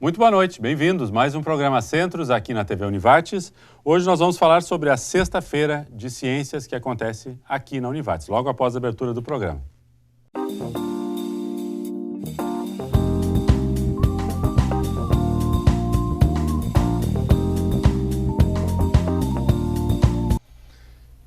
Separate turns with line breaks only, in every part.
Muito boa noite, bem-vindos. Mais um programa Centros aqui na TV Univates. Hoje nós vamos falar sobre a Sexta-feira de Ciências que acontece aqui na Univates, logo após a abertura do programa.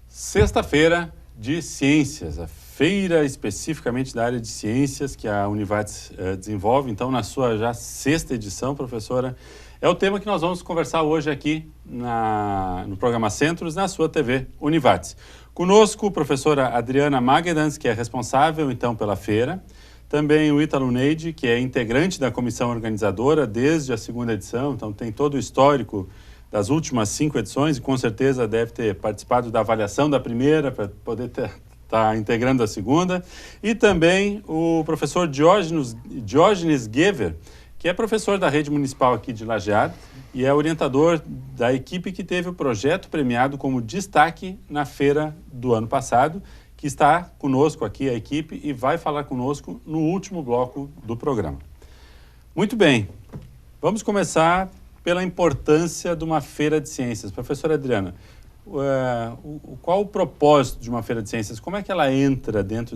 Sexta-feira de Ciências, a feira especificamente da área de ciências que a Univates desenvolve, então na sua já sexta edição, professora, é o tema que nós vamos conversar hoje aqui no programa Centros, na sua TV Univates. Conosco, a professora Adriana Magedans, que é responsável então pela feira, também o Ítalo Neide, que é integrante da comissão organizadora desde a segunda edição, então tem todo o histórico das últimas 5 edições e com certeza deve ter participado da avaliação da primeira para poder está integrando a segunda, e também o professor Diógenes Gever, que é professor da rede municipal aqui de Lajeado e é orientador da equipe que teve o projeto premiado como destaque na feira do ano passado, que está conosco aqui, a equipe, e vai falar conosco no último bloco do programa. Muito bem, vamos começar pela importância de uma feira de ciências. Professora Adriana, qual o propósito de uma feira de ciências? Como é que ela entra dentro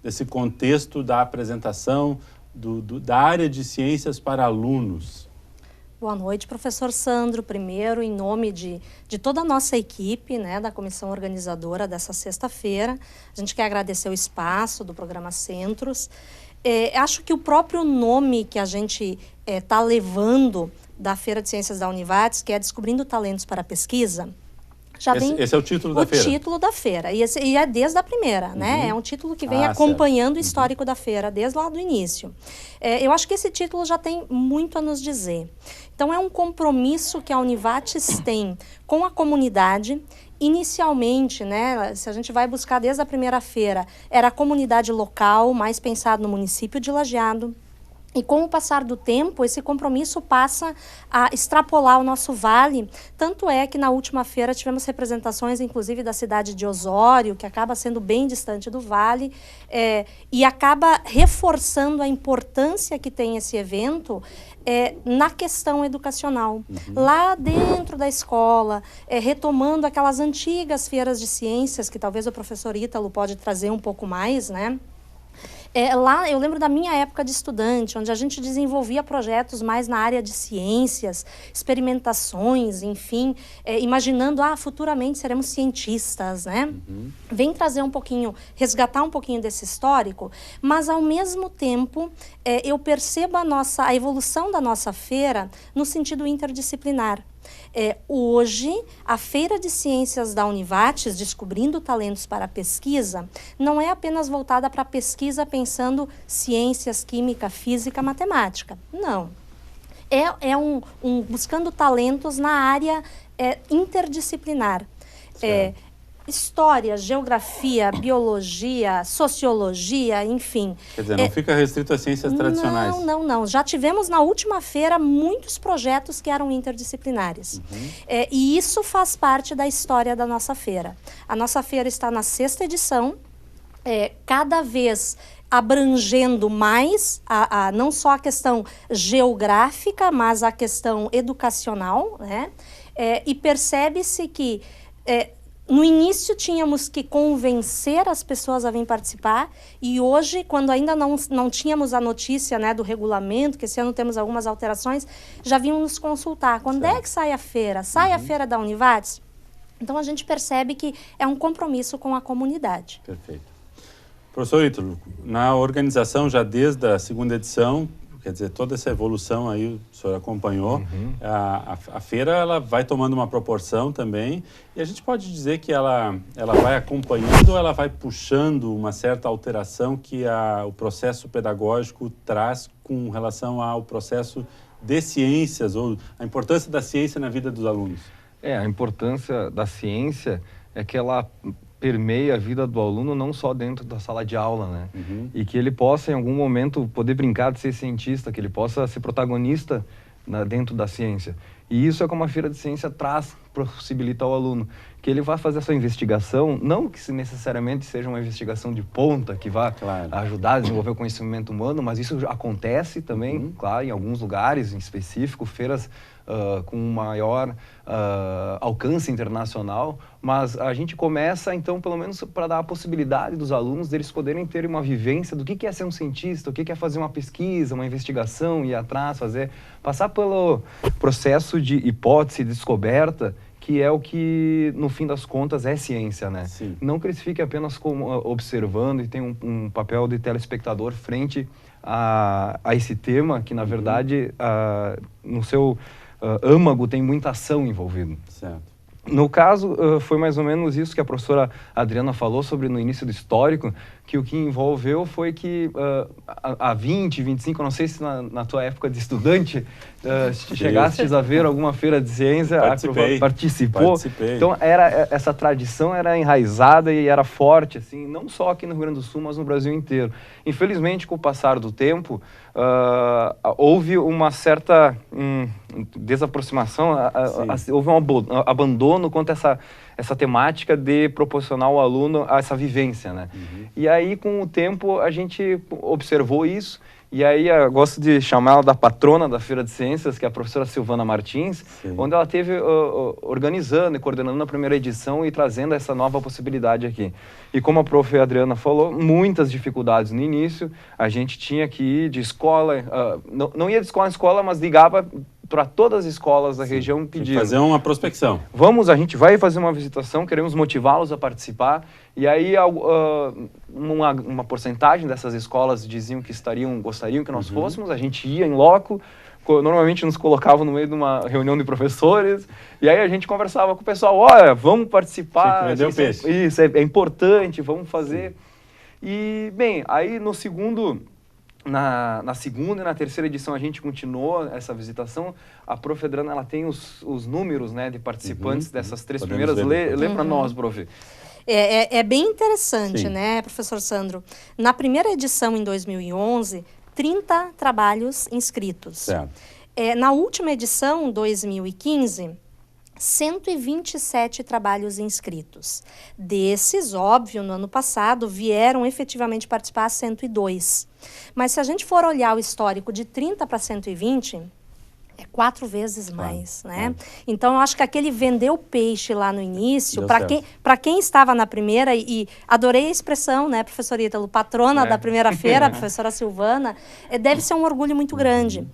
desse contexto da apresentação da área de ciências para alunos?
Boa noite, professor Sandro. Primeiro, em nome de toda a nossa equipe, da comissão organizadora dessa sexta-feira, a gente quer agradecer o espaço do programa Centros. Acho que o próprio nome que a gente está levando da Feira de Ciências da Univates, que é Descobrindo Talentos para a Pesquisa,
esse é o título da feira? O
título da feira, e é desde a primeira, né? É um título que vem acompanhando o histórico da feira, desde lá do início. Eu acho que esse título já tem muito a nos dizer. Então, é um compromisso que a Univates tem com a comunidade. Inicialmente, se a gente vai buscar desde a primeira feira, era a comunidade local, mais pensado no município de Lajeado. E com o passar do tempo, esse compromisso passa a extrapolar o nosso vale. Tanto é que na última feira tivemos representações, inclusive, da cidade de Osório, que acaba sendo bem distante do vale, e acaba reforçando a importância que tem esse evento na questão educacional. Lá dentro da escola, retomando aquelas antigas feiras de ciências, que talvez o professor Ítalo pode trazer um pouco mais, lá eu lembro da minha época de estudante, onde a gente desenvolvia projetos mais na área de ciências, experimentações, enfim, imaginando, futuramente seremos cientistas, Vem trazer um pouquinho, resgatar um pouquinho desse histórico, mas ao mesmo tempo eu percebo a evolução da nossa feira no sentido interdisciplinar. Hoje, a Feira de Ciências da Univates, Descobrindo Talentos para a Pesquisa, não é apenas voltada para a pesquisa pensando ciências, química, física, matemática. Não. Buscando talentos na área interdisciplinar. História, geografia, biologia, sociologia, enfim.
Quer dizer, não fica restrito às ciências tradicionais?
Não. Já tivemos na última feira muitos projetos que eram interdisciplinares. E isso faz parte da história da nossa feira. A nossa feira está na 6ª edição, cada vez abrangendo mais, não só a questão geográfica, mas a questão educacional, e percebe-se que no início tínhamos que convencer as pessoas a vir participar e hoje, quando ainda não tínhamos a notícia do regulamento, que esse ano temos algumas alterações, já vinham nos consultar. Quando é que sai a feira? Sai a feira da Univates? Então a gente percebe que é um compromisso com a comunidade.
Perfeito. Professor Ítalo, na organização já desde a segunda edição, quer dizer, toda essa evolução aí o senhor acompanhou, a feira ela vai tomando uma proporção também, e a gente pode dizer que ela vai acompanhando ou ela vai puxando uma certa alteração que o processo pedagógico traz com relação ao processo de ciências, ou a importância da ciência na vida dos alunos?
A importância da ciência é que ela permeia a vida do aluno não só dentro da sala de aula, E que ele possa, em algum momento, poder brincar de ser cientista, que ele possa ser protagonista dentro da ciência. E isso é como a Feira de Ciência possibilita ao aluno, que ele vai fazer a sua investigação, não que necessariamente seja uma investigação de ponta, que vá ajudar a desenvolver o conhecimento humano, mas isso acontece também, claro, em alguns lugares em específico, feiras com maior alcance internacional, mas a gente começa, então, pelo menos para dar a possibilidade dos alunos deles poderem ter uma vivência do que é ser um cientista, o que é fazer uma pesquisa, uma investigação, ir atrás, passar pelo processo de hipótese, descoberta, que é o que, no fim das contas, é ciência, né?
Sim.
Não que eles fiquem apenas observando e tenham um papel de telespectador frente a esse tema, que, na verdade, no seu âmago tem muita ação envolvida.
Certo.
No caso, foi mais ou menos isso que a professora Adriana falou sobre no início do histórico, que o que envolveu foi que há 20, 25, não sei se na tua época de estudante, chegastes a ver alguma feira de ciência, participou. Então, essa tradição era enraizada e era forte, assim, não só aqui no Rio Grande do Sul, mas no Brasil inteiro. Infelizmente, com o passar do tempo, houve uma certa desaproximação, houve um abandono quanto a essa temática de proporcionar ao aluno essa vivência, né? E aí, com o tempo, a gente observou isso, e aí eu gosto de chamar ela da patrona da Feira de Ciências, que é a professora Silvana Martins, onde ela esteve organizando e coordenando a primeira edição e trazendo essa nova possibilidade aqui. E como a prof. Adriana falou, muitas dificuldades no início, a gente tinha que ir de escola, não ia de escola em escola, mas ligava para todas as escolas da região pedindo.
Fazer uma prospecção.
A gente vai fazer uma visitação, queremos motivá-los a participar. E aí uma porcentagem dessas escolas diziam que gostariam que nós fôssemos, a gente ia em loco, normalmente nos colocava no meio de uma reunião de professores, e aí a gente conversava com o pessoal, olha, vamos participar.
Vendeu peixe.
Isso, é importante, vamos fazer. E, bem, aí no segundo... Na segunda e na terceira edição a gente continuou essa visitação. A prof. Adriana, ela tem os números, né, de participantes dessas três primeiras. Lê para nós, prof.
É bem interessante, né, professor Sandro? Na primeira edição, em 2011, 30 trabalhos inscritos.
Certo.
Na última edição, 2015... 127 trabalhos inscritos. Desses, óbvio, no ano passado, vieram efetivamente participar 102. Mas se a gente for olhar o histórico de 30 para 120, é 4 vezes mais, né? Então, eu acho que aquele vender o peixe lá no início, para quem estava na primeira, e adorei a expressão, né, professor Ítalo, patrona da primeira feira, a professora Silvana, deve ser um orgulho muito grande.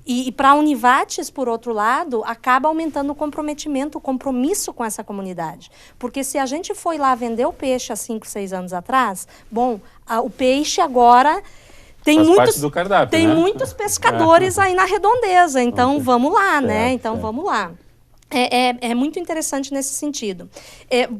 E para a Univates, por outro lado, acaba aumentando o comprometimento, o compromisso com essa comunidade. Porque se a gente foi lá vender o peixe há 5, 6 anos atrás, bom, o peixe agora... Tem muitos pescadores aí na redondeza, então vamos lá, né? Então vamos lá. É muito interessante nesse sentido.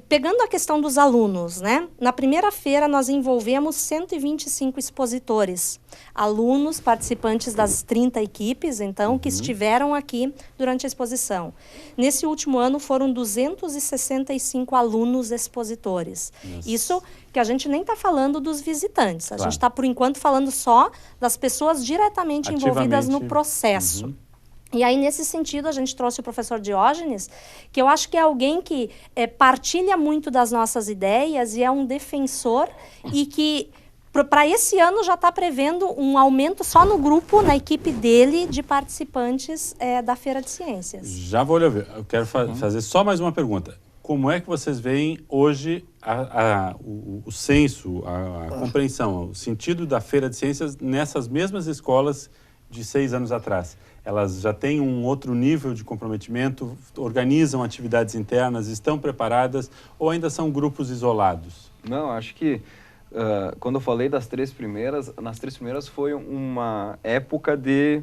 Pegando a questão dos alunos, né? Na primeira feira nós envolvemos 125 expositores, alunos participantes das 30 equipes, então, que estiveram aqui durante a exposição. Nesse último ano foram 265 alunos expositores. Isso que a gente nem está falando dos visitantes, a gente está, por enquanto, falando só das pessoas diretamente envolvidas no processo. E aí, nesse sentido, a gente trouxe o professor Diógenes, que eu acho que é alguém que partilha muito das nossas ideias e é um defensor e que, para esse ano, já está prevendo um aumento só no grupo, na equipe dele, de participantes da Feira de Ciências.
Já vou lhe ouvir. Eu quero fazer só mais uma pergunta. Como é que vocês veem hoje o senso, a compreensão, o sentido da Feira de Ciências nessas mesmas escolas de 6 anos atrás? Elas já têm um outro nível de comprometimento, organizam atividades internas, estão preparadas ou ainda são grupos isolados?
Não, acho que quando eu falei das 3 primeiras, nas 3 primeiras foi uma época de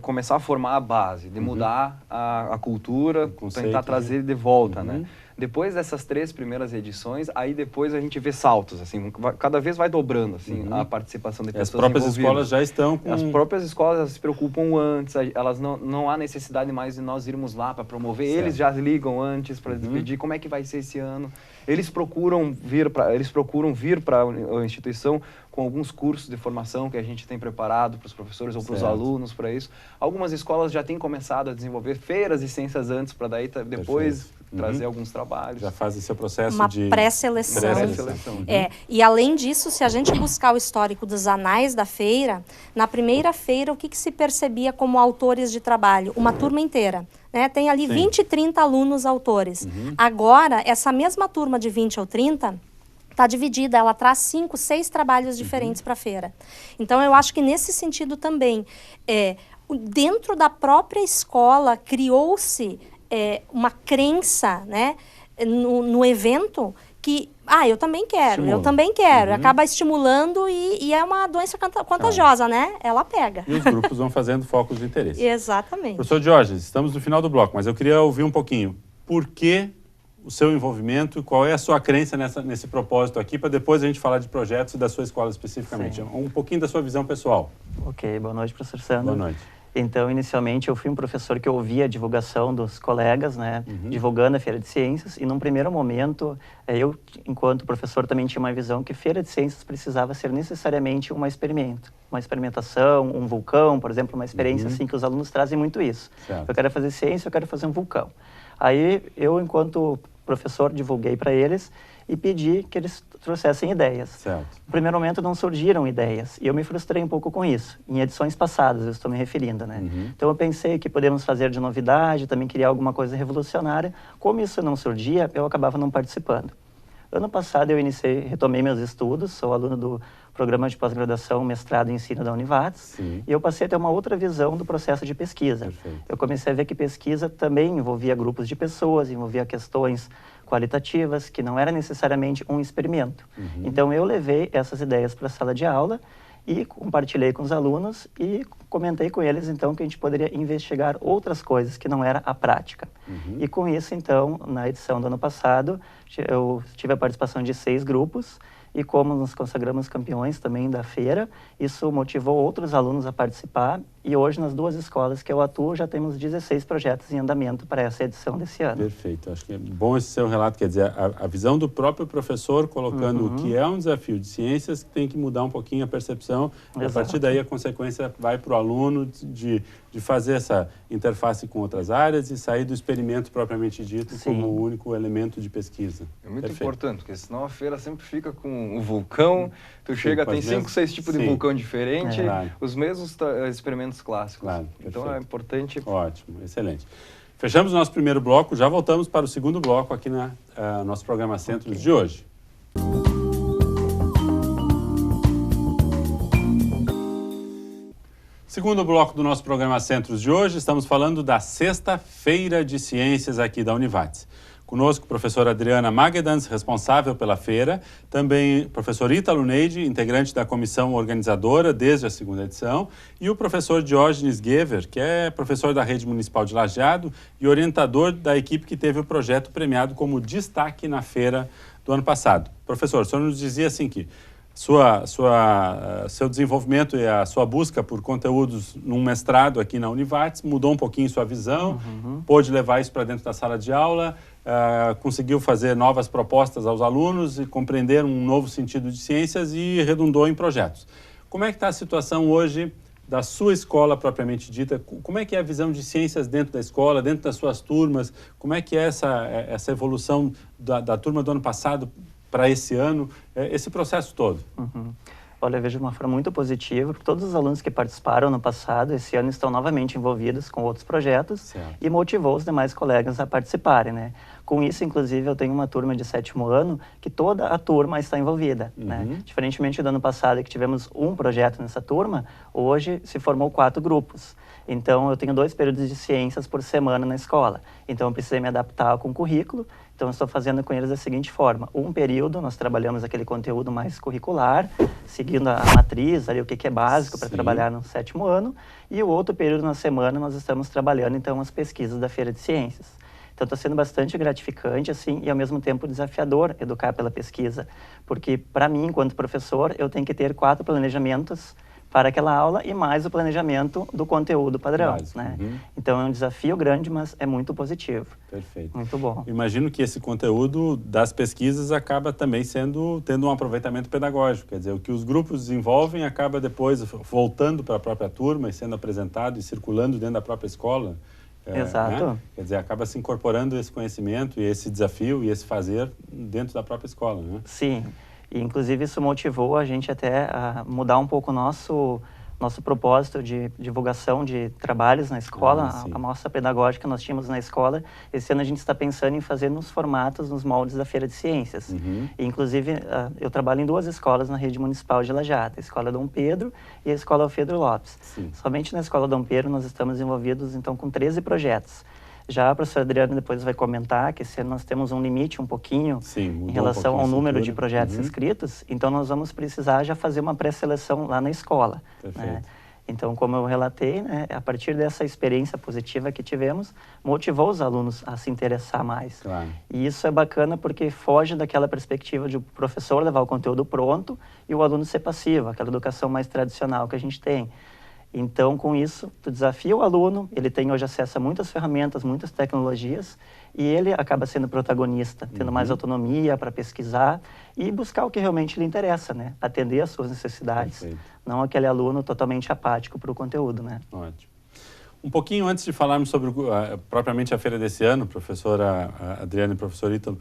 começar a formar a base, de mudar a cultura, tentar trazer de volta, né? Depois dessas 3 primeiras edições, aí depois a gente vê saltos, assim, cada vez vai dobrando, assim, a participação de pessoas
envolvidas. As próprias
envolvidas.
escolas já estão com...
As próprias escolas se preocupam antes, elas não há necessidade mais de nós irmos lá para promover, eles já ligam antes para pedir como é que vai ser esse ano. Eles procuram vir para a instituição com alguns cursos de formação que a gente tem preparado para os professores ou para os alunos para isso. Algumas escolas já têm começado a desenvolver feiras de ciências antes para daí depois trazer alguns trabalhos.
Já fazem seu processo
de pré-seleção. E além disso, se a gente buscar o histórico dos anais da feira, na primeira feira o que se percebia como autores de trabalho? Uma turma inteira. Né? Tem ali 20, 30 alunos autores. Agora, essa mesma turma de 20 ou 30 está dividida, ela traz 5, 6 trabalhos diferentes para a feira. Então, eu acho que nesse sentido também, dentro da própria escola, criou-se uma crença, né, no evento que, eu também quero, eu também quero. Acaba estimulando e é uma doença contagiosa, né? Ela pega.
E os grupos vão fazendo focos de interesse.
Exatamente.
Professor Diógenes, estamos no final do bloco, mas eu queria ouvir um pouquinho. Por que o seu envolvimento, qual é a sua crença nesse propósito aqui, para depois a gente falar de projetos e da sua escola especificamente. Sim. Um pouquinho da sua visão pessoal.
Ok, boa noite, professor Sandro.
Boa noite.
Então, inicialmente, eu fui um professor que ouvia a divulgação dos colegas, né, divulgando a Feira de Ciências, e num primeiro momento, eu, enquanto professor, também tinha uma visão que Feira de Ciências precisava ser necessariamente um experimento, uma experimentação, um vulcão, por exemplo, uma experiência assim, que os alunos trazem muito isso. Certo. Eu quero fazer ciência, eu quero fazer um vulcão. Aí, eu, enquanto professor, divulguei para eles e pedi que eles trouxessem ideias.
Certo.
No primeiro momento não surgiram ideias e eu me frustrei um pouco com isso. Em edições passadas, eu estou me referindo, né? Então eu pensei que podemos fazer de novidade, também criar alguma coisa revolucionária. Como isso não surgia, eu acabava não participando. Ano passado eu retomei meus estudos, sou aluno do programa de pós-graduação, mestrado em ensino da Univates, e eu passei a ter uma outra visão do processo de pesquisa.
Perfeito.
Eu comecei a ver que pesquisa também envolvia grupos de pessoas, envolvia questões qualitativas, que não era necessariamente um experimento. Então eu levei essas ideias para a sala de aula e compartilhei com os alunos e comentei com eles, então, que a gente poderia investigar outras coisas que não era a prática. E com isso, então, na edição do ano passado, eu tive a participação de 6 grupos e como nos consagramos campeões também da feira, isso motivou outros alunos a participar e hoje nas 2 escolas que eu atuo já temos 16 projetos em andamento para essa edição desse ano.
Perfeito, acho que é bom esse seu relato, quer dizer, a visão do próprio professor colocando o que é um desafio de ciências que tem que mudar um pouquinho a percepção e a partir daí a consequência vai para o aluno de fazer essa interface com outras áreas e sair do experimento propriamente dito como o único elemento de pesquisa.
É muito importante, porque senão a feira sempre fica com o vulcão, tu chega, tem 5, 6 tipos de vulcão diferentes, os mesmos experimentos clássicos.
Claro,
então é importante.
Ótimo, excelente. Fechamos o nosso primeiro bloco, já voltamos para o segundo bloco aqui no nosso programa Centros de hoje. Segundo bloco do nosso programa Centros de hoje, estamos falando da 6ª Feira de Ciências aqui da Univates. Conosco, a professora Adriana Magedans, responsável pela feira, também o professor Ítalo Neide, integrante da comissão organizadora desde a 2ª edição, e o professor Diógenes Gever, que é professor da Rede Municipal de Lajeado e orientador da equipe que teve o projeto premiado como destaque na feira do ano passado. Professor, o senhor nos dizia assim que seu desenvolvimento e a sua busca por conteúdos num mestrado aqui na Univates mudou um pouquinho sua visão, pôde levar isso para dentro da sala de aula, conseguiu fazer novas propostas aos alunos e compreender um novo sentido de ciências e redundou em projetos. Como é que está a situação hoje da sua escola propriamente dita? Como é que é a visão de ciências dentro da escola, dentro das suas turmas? Como é que é essa evolução da turma do ano passado para esse ano, esse processo todo?
Olha, eu vejo de uma forma muito positiva, porque todos os alunos que participaram no passado, esse ano estão novamente envolvidos com outros projetos e motivou os demais colegas a participarem, né? Com isso, inclusive, eu tenho uma turma de 7º ano que toda a turma está envolvida, né? Diferentemente do ano passado, que tivemos um projeto nessa turma, hoje se formou 4 grupos. Então, eu tenho 2 períodos de ciências por semana na escola. Então, eu precisei me adaptar com o currículo. Então, eu estou fazendo com eles da seguinte forma. Um período, nós trabalhamos aquele conteúdo mais curricular, seguindo a matriz, ali, o que é básico para trabalhar no 7º ano. E o outro período na semana, nós estamos trabalhando, então, as pesquisas da Feira de Ciências. Então está sendo bastante gratificante, assim, e ao mesmo tempo desafiador educar pela pesquisa, porque para mim, enquanto professor, eu tenho que ter 4 planejamentos para aquela aula e mais o planejamento do conteúdo padrão, né? Então é um desafio grande, mas é muito positivo.
Perfeito.
Muito bom.
Imagino que esse conteúdo das pesquisas acaba também tendo um aproveitamento pedagógico, quer dizer, o que os grupos desenvolvem acaba depois voltando para a própria turma e sendo apresentado e circulando dentro da própria escola.
Exato.
Né? Quer dizer, acaba se incorporando esse conhecimento e esse desafio e esse fazer dentro da própria escola, né?
Sim. E, inclusive, isso motivou a gente até a mudar um pouco o nosso propósito de divulgação de trabalhos na escola, a mostra pedagógica que nós tínhamos na escola. Esse ano a gente está pensando em fazer nos formatos, nos moldes da Feira de Ciências. E, inclusive, eu trabalho em 2 escolas na rede municipal de Lajeado, a Escola Dom Pedro e a Escola Alfredo Lopes. Somente na Escola Dom Pedro nós estamos envolvidos, então, com 13 projetos. Já a professora Adriana depois vai comentar que esse ano nós temos um limite um pouquinho em relação ao número de projetos inscritos, então nós vamos precisar já fazer uma pré-seleção lá na escola. Né? Então, como eu relatei, né, a partir dessa experiência positiva que tivemos, motivou os alunos a se interessar mais. E isso é bacana porque foge daquela perspectiva de o professor levar o conteúdo pronto e o aluno ser passivo, aquela educação mais tradicional que a gente tem. Então, com isso, tu desafia o aluno, ele tem hoje acesso a muitas ferramentas, muitas tecnologias, e ele acaba sendo protagonista, tendo mais autonomia para pesquisar e buscar o que realmente lhe interessa, né? Atender às suas necessidades, não aquele aluno totalmente apático para o conteúdo, né?
Ótimo. Um pouquinho antes de falarmos sobre propriamente a feira desse ano, professora Adriana e professor Ítalo,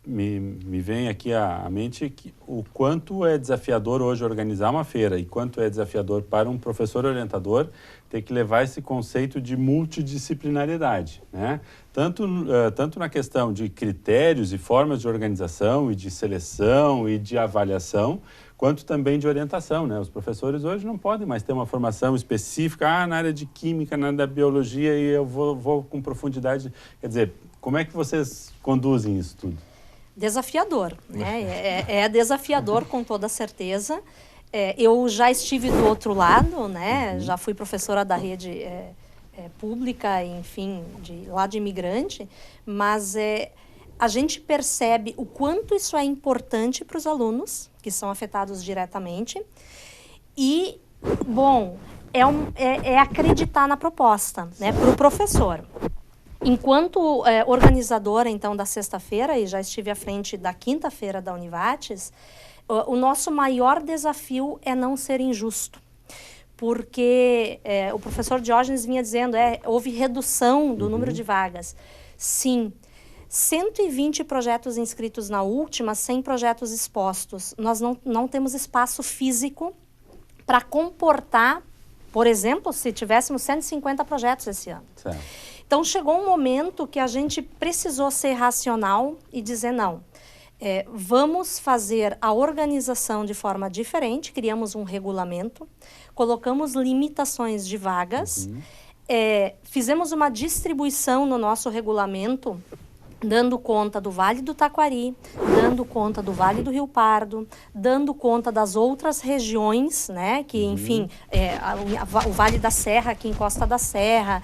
me vem aqui à mente que o quanto é desafiador hoje organizar uma feira e quanto é desafiador para um professor orientador ter que levar esse conceito de multidisciplinariedade, né? Tanto na questão de critérios e formas de organização e de seleção e de avaliação, quanto também de orientação, né? Os professores hoje não podem mais ter uma formação específica, na área de química, na área da biologia, e eu vou com profundidade. Quer dizer, como é que vocês conduzem isso tudo?
Desafiador, né? É desafiador com toda certeza. Eu já estive do outro lado, né? Já fui professora da rede pública, enfim, lá de imigrante, mas a gente percebe o quanto isso é importante para os alunos, que são afetados diretamente, e, bom, é acreditar na proposta, né? Para o professor. Enquanto organizadora, então, da sexta-feira, e já estive à frente da quinta-feira da Univates, o nosso maior desafio é não ser injusto. Porque o professor Diógenes vinha dizendo, houve redução do número de vagas. Sim, 120 projetos inscritos na última, 100 projetos expostos. Nós não temos espaço físico para comportar, por exemplo, se tivéssemos 150 projetos esse ano.
Certo.
Então, chegou um momento que a gente precisou ser racional e dizer não. Vamos fazer a organização de forma diferente, criamos um regulamento, colocamos limitações de vagas, fizemos uma distribuição no nosso regulamento, dando conta do Vale do Taquari, dando conta do Vale do Rio Pardo, dando conta das outras regiões, né, que, enfim, o Vale da Serra, aqui em Costa da Serra,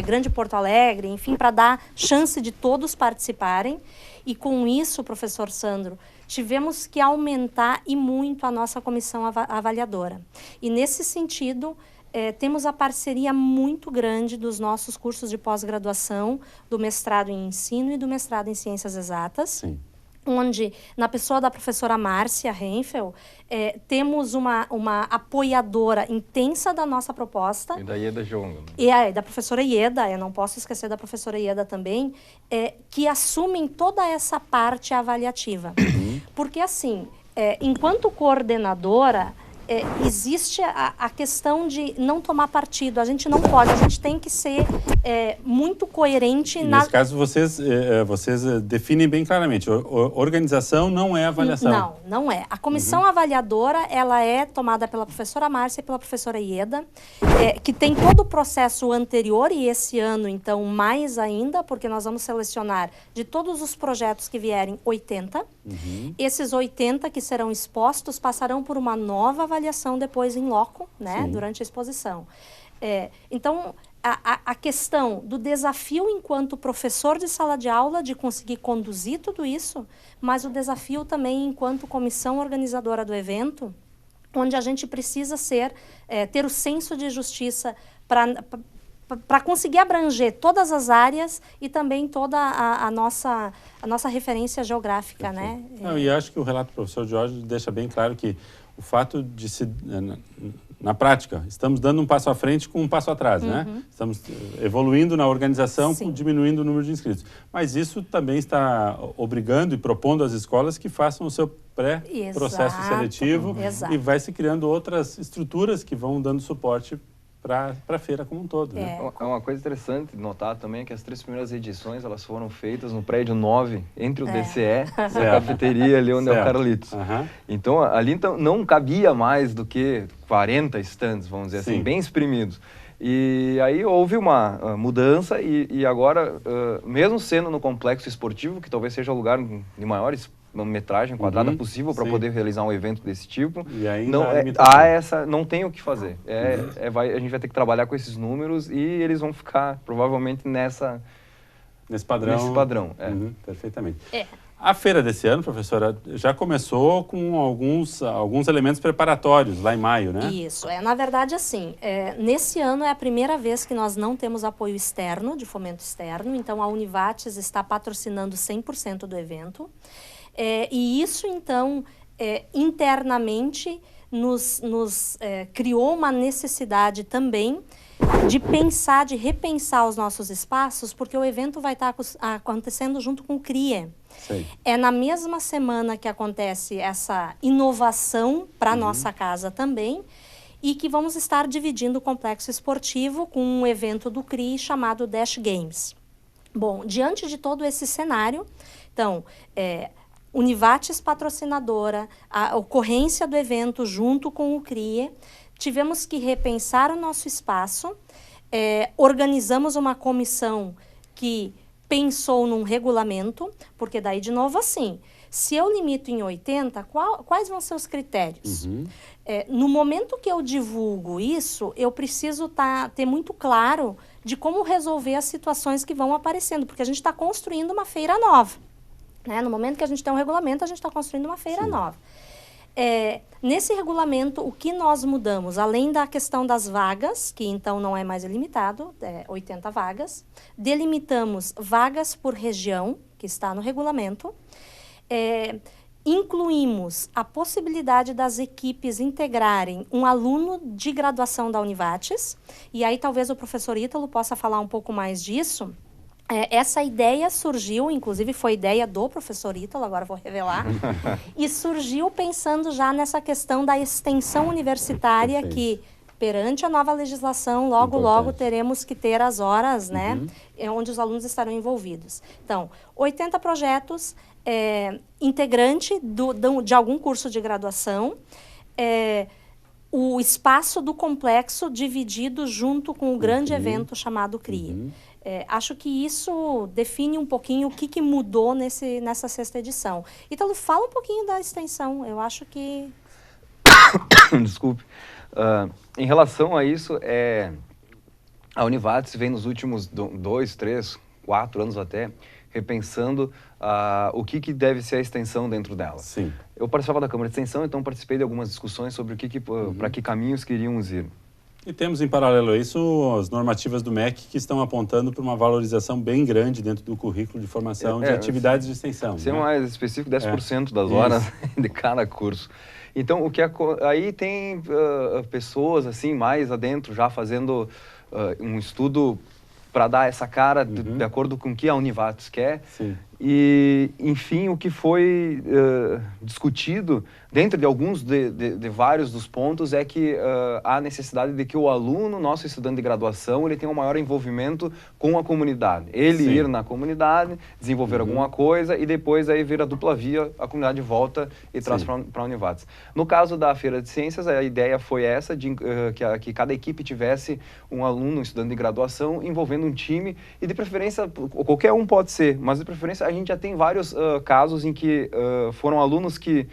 Grande Porto Alegre, enfim, para dar chance de todos participarem. E com isso, professor Sandro, tivemos que aumentar e muito a nossa comissão avaliadora. E nesse sentido, temos a parceria muito grande dos nossos cursos de pós-graduação, do mestrado em ensino e do mestrado em ciências exatas, onde, na pessoa da professora Márcia Renfel, temos uma apoiadora intensa da nossa proposta.
E da Ieda Jonga.
E da professora Ieda, eu não posso esquecer da professora Ieda também, que assumem toda essa parte avaliativa. Porque, assim, enquanto coordenadora, existe a questão de não tomar partido. A gente não pode, a gente tem que ser muito coerente.
Nesse caso, vocês definem bem claramente. Organização não é avaliação.
Não é. A comissão avaliadora, ela é tomada pela professora Márcia e pela professora Ieda, que tem todo o processo anterior, e esse ano, então, mais ainda, porque nós vamos selecionar de todos os projetos que vierem 80. Esses 80 que serão expostos passarão por uma nova avaliação depois em loco, né, durante a exposição. Então, a questão do desafio enquanto professor de sala de aula de conseguir conduzir tudo isso, mas o desafio também enquanto comissão organizadora do evento, onde a gente precisa ter o senso de justiça para conseguir abranger todas as áreas e também toda a nossa referência geográfica, né?
Não, e acho que o relato do professor Jorge deixa bem claro que o fato de na prática, estamos dando um passo à frente com um passo atrás, né? Estamos evoluindo na organização, diminuindo o número de inscritos. Mas isso também está obrigando e propondo às escolas que façam o seu pré-processo seletivo e vai se criando outras estruturas que vão dando suporte para a feira como um todo. Né?
É uma coisa interessante notar também que as 3 primeiras edições elas foram feitas no prédio 9, entre o DCE e a cafeteria ali onde é o Carlitos. Então, ali não cabia mais do que 40 stands, vamos dizer assim, bem exprimidos. E aí houve uma mudança e agora, mesmo sendo no complexo esportivo, que talvez seja o lugar de maiores metragem quadrada possível para poder realizar um evento desse tipo,
e aí
não tem o que fazer. A gente vai ter que trabalhar com esses números e eles vão ficar provavelmente nesse padrão.
Perfeitamente. A feira desse ano, professora, já começou com alguns elementos preparatórios lá em maio, né?
Isso. Na verdade, assim, nesse ano é a primeira vez que nós não temos apoio externo, de fomento externo, então a Univates está patrocinando 100% do evento. E isso, então, internamente nos criou uma necessidade também de repensar os nossos espaços, porque o evento vai estar acontecendo junto com o CRIE.
Sei.
É na mesma semana que acontece essa inovação para a nossa casa também, e que vamos estar dividindo o complexo esportivo com um evento do CRIE chamado Dash Games. Bom, diante de todo esse cenário, então, Univates patrocinadora, a ocorrência do evento junto com o CRIE, tivemos que repensar o nosso espaço, organizamos uma comissão que pensou num regulamento, porque daí, de novo, assim, se eu limito em 80, quais vão ser os critérios? No momento que eu divulgo isso, eu preciso ter muito claro de como resolver as situações que vão aparecendo, porque a gente está construindo uma feira nova. Né? No momento que a gente tem um regulamento, a gente está construindo uma feira nova. Nesse regulamento, o que nós mudamos, além da questão das vagas, que então não é mais ilimitado, 80 vagas, delimitamos vagas por região, que está no regulamento, incluímos a possibilidade das equipes integrarem um aluno de graduação da Univates, e aí talvez o professor Ítalo possa falar um pouco mais disso. Essa ideia surgiu, inclusive foi ideia do professor Ítalo, agora vou revelar, e surgiu pensando já nessa questão da extensão universitária que, perante a nova legislação, logo teremos que ter as horas, né, onde os alunos estarão envolvidos. Então, 80 projetos, integrante de algum curso de graduação, o espaço do complexo dividido junto com o grande evento chamado CRIE. Acho que isso define um pouquinho o que mudou nessa 6ª edição. Ítalo, fala um pouquinho da extensão, eu acho que...
Desculpe. Em relação a isso, a Univates vem nos últimos 2, 3, 4 anos até, repensando o que deve ser a extensão dentro dela.
Sim.
Eu participava da Câmara de Extensão, então participei de algumas discussões sobre para que caminhos queríamos ir.
E temos, em paralelo a isso, as normativas do MEC que estão apontando para uma valorização bem grande dentro do currículo de formação de atividades de extensão.
Ser mais específico, 10% das horas de cada curso. Então, aí tem pessoas assim mais adentro já fazendo um estudo para dar essa cara de acordo com o que a Univates quer.
Sim.
E, enfim, o que foi discutido, dentro de alguns de vários dos pontos, é que há necessidade de que o aluno, nosso estudante de graduação, ele tenha um maior envolvimento com a comunidade. Ele ir na comunidade, desenvolver alguma coisa e depois aí vir a dupla via, a comunidade volta e traz para a Univates. No caso da Feira de Ciências, a ideia foi essa, de que cada equipe tivesse um aluno, um estudante de graduação, envolvendo um time e, de preferência, qualquer um pode ser, mas de preferência a gente já tem vários casos em que foram alunos que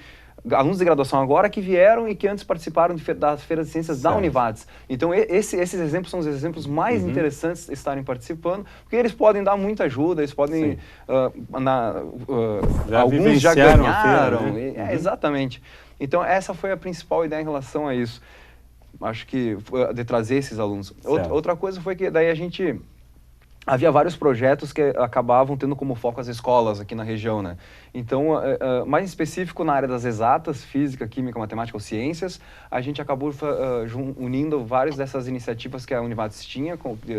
alunos de graduação agora que vieram e que antes participaram das feiras de ciências da Univates. Então, esses exemplos são os exemplos mais interessantes de estarem participando, porque eles podem dar muita ajuda, eles podem... alguns já ganharam. Feira, né? Exatamente. Então, essa foi a principal ideia em relação a isso. Acho que de trazer esses alunos. Outra coisa foi que daí a gente... Havia vários projetos que acabavam tendo como foco as escolas aqui na região, né? Então, mais específico na área das exatas, física, química, matemática ou ciências, a gente acabou unindo várias dessas iniciativas que a Univates tinha,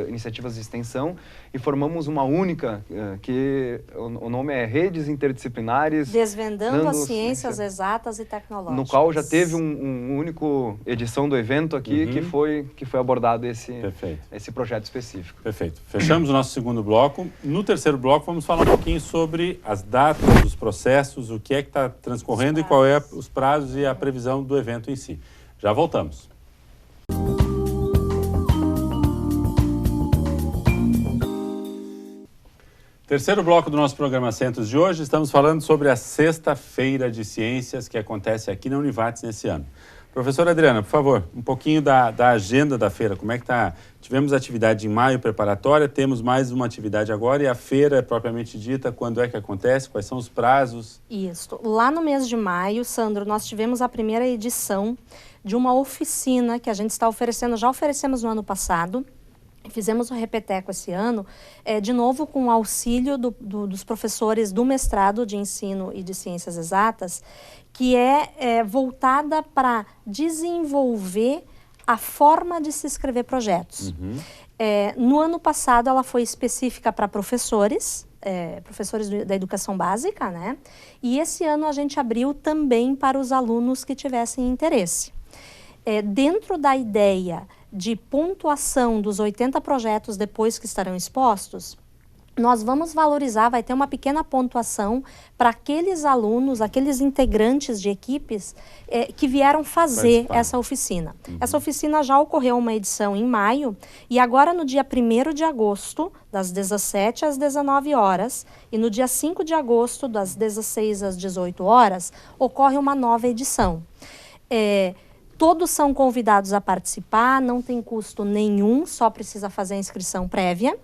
iniciativas de extensão, e formamos uma única, que o nome é Redes Interdisciplinares...
Desvendando as ciências exatas e tecnológicas.
No qual já teve um único edição do evento aqui, que foi abordado esse projeto específico.
Perfeito. Fechamos o nosso segundo bloco. No terceiro bloco, vamos falar um pouquinho sobre as datas, os processos, o que é que está transcorrendo e qual é os prazos e a previsão do evento em si. Já voltamos. Terceiro bloco do nosso programa Centros de hoje, estamos falando sobre a Sexta-feira de Ciências que acontece aqui na Univates nesse ano. Professora Adriana, por favor, um pouquinho da agenda da feira, como é que está? Tivemos atividade em maio preparatória, temos mais uma atividade agora e a feira propriamente dita, quando é que acontece, quais são os prazos?
Isso, lá no mês de maio, Sandro, nós tivemos a primeira edição de uma oficina que a gente está oferecendo, já oferecemos no ano passado, fizemos o Repeteco esse ano, de novo com o auxílio dos professores do mestrado de ensino e de ciências exatas, que é voltada para desenvolver a forma de se escrever projetos. No ano passado ela foi específica para professores, professores da educação básica, né? E esse ano a gente abriu também para os alunos que tivessem interesse. Dentro da ideia de pontuação dos 80 projetos depois que estarão expostos, nós vamos valorizar, vai ter uma pequena pontuação para aqueles alunos, aqueles integrantes de equipes que vieram fazer essa oficina. Essa oficina já ocorreu uma edição em maio e agora no dia 1º de agosto, das 17 às 19 horas, e no dia 5 de agosto, das 16 às 18 horas, ocorre uma nova edição. Todos são convidados a participar, não tem custo nenhum, só precisa fazer a inscrição prévia.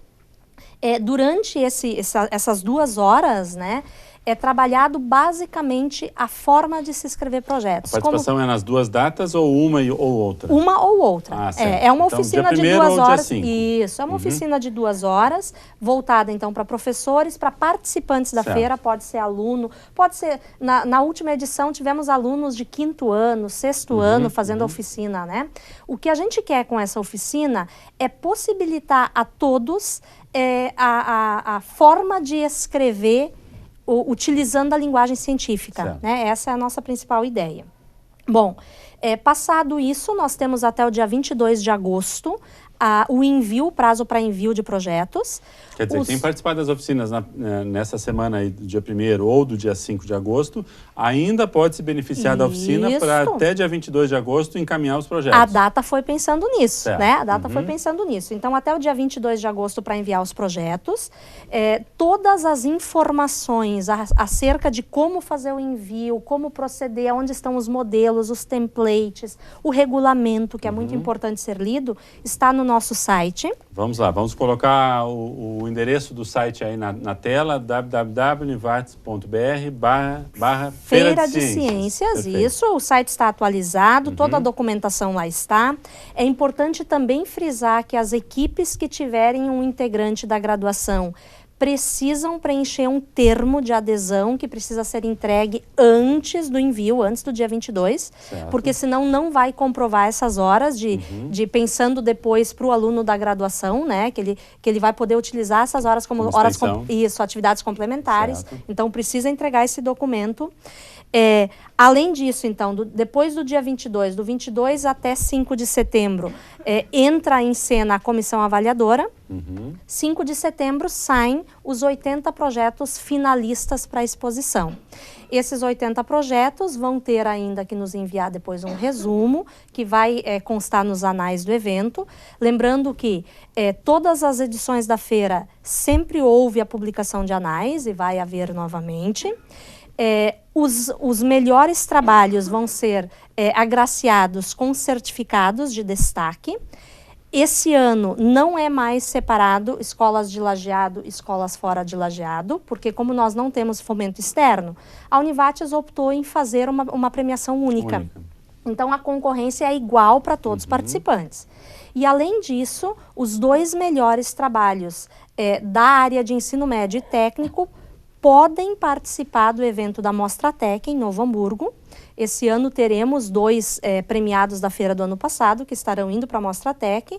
Durante essas 2 horas, né, é trabalhado basicamente a forma de se escrever projetos.
A participação é nas 2 datas ou uma ou outra?
Uma ou outra. É uma oficina de 2 horas.
Dia 5.
Isso, é uma oficina de 2 horas, voltada então para professores, para participantes da feira, pode ser aluno, pode ser... Na última edição tivemos alunos de 5º ano, 6º ano fazendo a oficina, né? O que a gente quer com essa oficina é possibilitar a todos a forma de escrever utilizando a linguagem científica, né? Essa é a nossa principal ideia. Bom, passado isso, nós temos até o dia 22 de agosto o prazo para envio de projetos.
Quer dizer, quem participar das oficinas nessa semana aí, do dia 1º ou do dia 5 de agosto, ainda pode se beneficiar da oficina para até dia 22 de agosto encaminhar os projetos.
A data foi pensando nisso, né? A data foi pensando nisso. Então, até o dia 22 de agosto para enviar os projetos, todas as informações acerca de como fazer o envio, como proceder, onde estão os modelos, os templates, o regulamento, que é muito importante ser lido, está no nosso site.
Vamos lá, vamos colocar o endereço do site aí na tela, www.univates.br/Feira de Ciências.
Isso, o site está atualizado, toda a documentação lá está. É importante também frisar que as equipes que tiverem um integrante da graduação precisam preencher um termo de adesão que precisa ser entregue antes do envio, antes do dia 22, porque senão não vai comprovar essas horas de pensando depois para o aluno da graduação, né, que ele vai poder utilizar essas horas como horas atividades complementares. Então precisa entregar esse documento. Além disso, então, depois do dia 22, do 22 até 5 de setembro, entra em cena a comissão avaliadora. 5 de setembro saem os 80 projetos finalistas para a exposição. Esses 80 projetos vão ter ainda que nos enviar depois um resumo, que vai constar nos anais do evento. Lembrando que todas as edições da feira sempre houve a publicação de anais e vai haver novamente. Os melhores trabalhos vão ser agraciados com certificados de destaque. Esse ano não é mais separado escolas de Lajeado, escolas fora de Lajeado, porque como nós não temos fomento externo, a Univates optou em fazer uma premiação única. Então, a concorrência é igual para todos os participantes. E, além disso, os 2 melhores trabalhos da área de ensino médio e técnico podem participar do evento da Mostratec em Novo Hamburgo. Esse ano teremos 2 premiados da feira do ano passado que estarão indo para a Mostratec.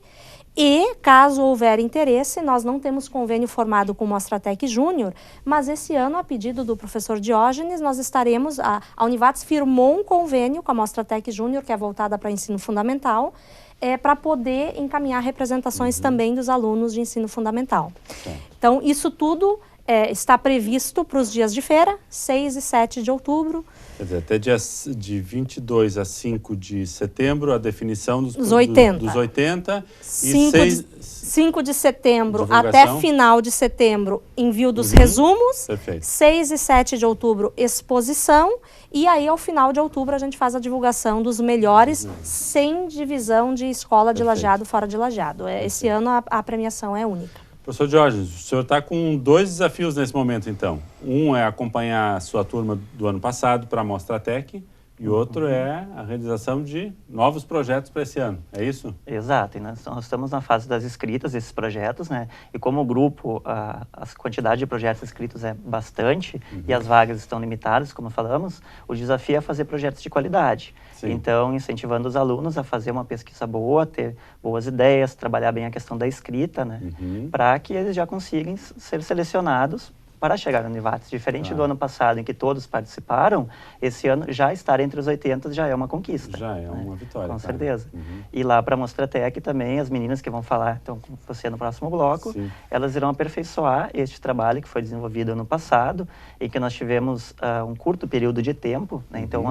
E, caso houver interesse, nós não temos convênio formado com o Mostratec Júnior, mas esse ano, a pedido do professor Diógenes, nós estaremos... A Univates firmou um convênio com a Mostratec Júnior, que é voltada para ensino fundamental, para poder encaminhar representações também dos alunos de ensino fundamental. Então, isso tudo está previsto para os dias de feira, 6 e 7 de outubro.
Quer dizer, até de 22 a 5 de setembro, a definição dos 80.
5 de setembro até final de setembro, envio dos resumos.
Perfeito.
6 e 7 de outubro, exposição. E aí, ao final de outubro, a gente faz a divulgação dos melhores, sem divisão de escola de Lajeado fora de Lajeado. Esse ano, a premiação é única.
Professor Diógenes, o senhor está com 2 desafios nesse momento, então. Um é acompanhar a sua turma do ano passado para a Mostratec e outro é a realização de novos projetos para esse ano. É isso?
Exato. E nós estamos na fase das inscritas desses projetos, né? E como o grupo, a quantidade de projetos inscritos é bastante e as vagas estão limitadas, como falamos, o desafio é fazer projetos de qualidade. Sim. Então, incentivando os alunos a fazer uma pesquisa boa, ter boas ideias, trabalhar bem a questão da escrita, né? Para que eles já consigam ser selecionados para chegar no Univates. Diferente do ano passado, em que todos participaram, esse ano já estar entre os 80 já é uma conquista.
Já é uma vitória.
Com certeza. E lá para a Mostratec também, as meninas que vão falar então, com você no próximo bloco, elas irão aperfeiçoar este trabalho que foi desenvolvido ano passado, em que nós tivemos um curto período de tempo, né? Então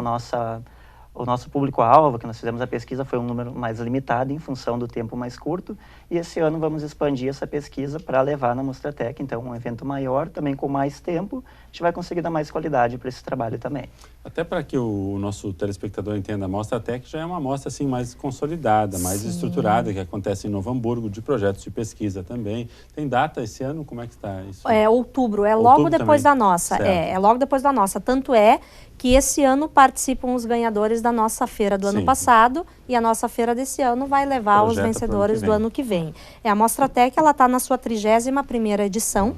o nosso público-alvo, que nós fizemos a pesquisa, foi um número mais limitado em função do tempo mais curto. E esse ano vamos expandir essa pesquisa para levar na Mostratec. Então, um evento maior, também com mais tempo, a gente vai conseguir dar mais qualidade para esse trabalho também.
Até para que o nosso telespectador entenda, a Mostratec já é uma mostra assim, mais consolidada, mais estruturada, que acontece em Novo Hamburgo, de projetos de pesquisa também. Tem data esse ano? Como é que está isso?
Outubro. Logo depois da nossa. É logo depois da nossa. Tanto é que esse ano participam os ganhadores da nossa feira do ano passado e a nossa feira desse ano vai levar os vencedores do ano que vem. A Mostratec, ela está na sua 31ª edição,